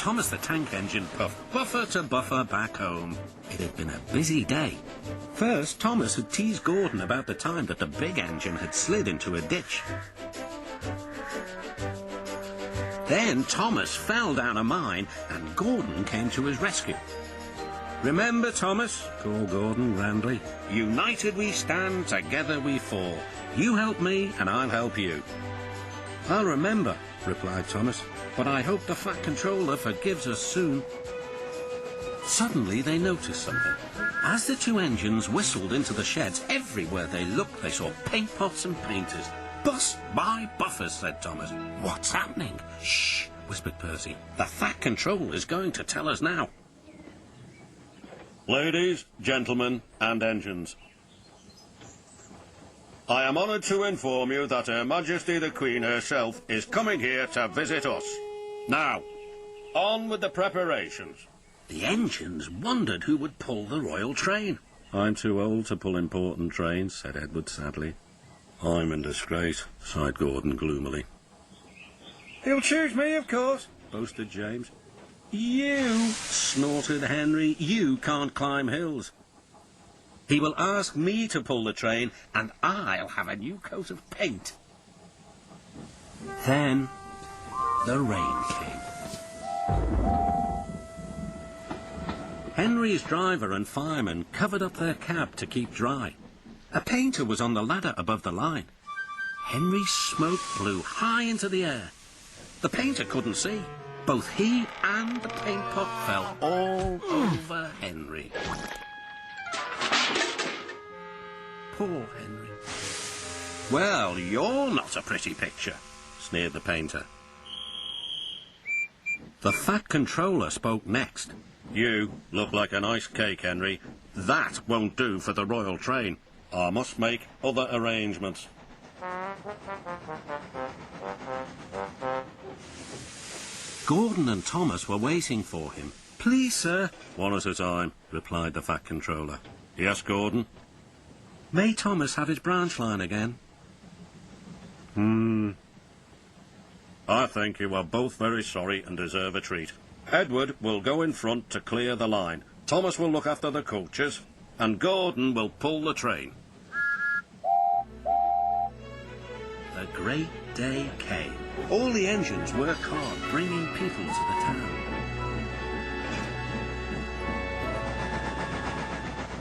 Thomas the Tank Engine puffed buffer to buffer back home. It had been a busy day. First, Thomas had teased Gordon about the time that the big engine had slid into a ditch. Then Thomas fell down a mine and Gordon came to his rescue. "Remember, Thomas," called Gordon grandly, "united we stand, together we fall. You help me and I'll help you." "I'll remember," replied Thomas, "but I hope the Fat Controller forgives us soon." Suddenly they noticed something. As the two engines whistled into the sheds, everywhere they looked they saw paint pots and painters. "Bust my buffers," said Thomas. "What's happening?" "Shh," whispered Percy. "The Fat Controller is going to tell us now." Ladies, gentlemen, and engines, I am honoured to inform you that Her Majesty the Queen herself is coming here to visit us. Now, on with the preparations. The engines wondered who would pull the royal train. "I'm too old to pull important trains," said Edward sadly. "I'm in disgrace," sighed Gordon gloomily. "He'll choose me, of course," boasted James. "You," snorted Henry, "you can't climb hills. He will ask me to pull the train, and I'll have a new coat of paint." Then the rain came. Henry's driver and fireman covered up their cab to keep dry. A painter was on the ladder above the line. Henry's smoke blew high into the air. The painter couldn't see. Both he and the paint pot fell all over Henry. Poor Henry. "Well, you're not a pretty picture," sneered the painter. The Fat Controller spoke next. "You look like an iced cake, Henry. That won't do for the royal train. I must make other arrangements." Gordon and Thomas were waiting for him. "Please, sir." "One at a time," replied the Fat Controller. "Yes, Gordon?" "May Thomas have his branch line again?" I think you are both very sorry and deserve a treat. Edward will go in front to clear the line. Thomas will look after the coaches, and Gordon will pull the train." The great day came. All the engines worked hard, bringing people to the town.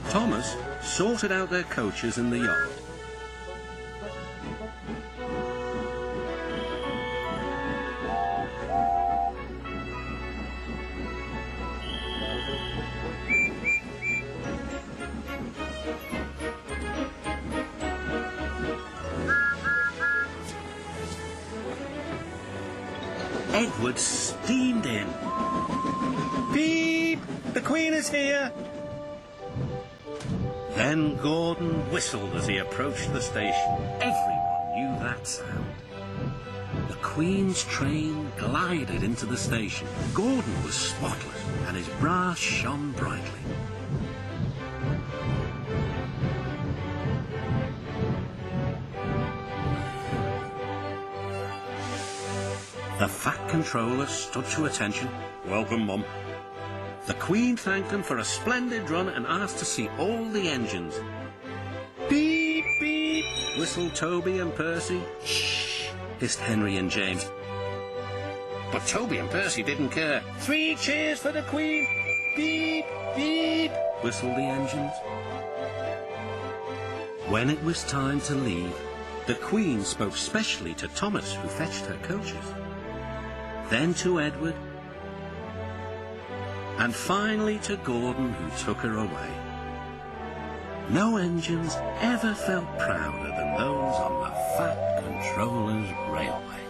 Thomas sorted out their coaches in the yard. Edward steamed in. "Beep! The Queen is here!" Then Gordon whistled as he approached the station. Everyone knew that sound. The Queen's train glided into the station. Gordon was spotless, and his brass shone brightly. The Fat Controller stood to attention. "Welcome, Mum." The Queen thanked him for a splendid run and asked to see all the engines. "Beep, beep," whistled Toby and Percy. "Shh," hissed Henry and James. But Toby and Percy didn't care. "3 cheers for the Queen!" "Beep, beep," whistled the engines. When it was time to leave, the Queen spoke specially to Thomas, who fetched her coaches. Then to Edward, and finally to Gordon, who took her away. No engines ever felt prouder than those on the Fat Controller's railway.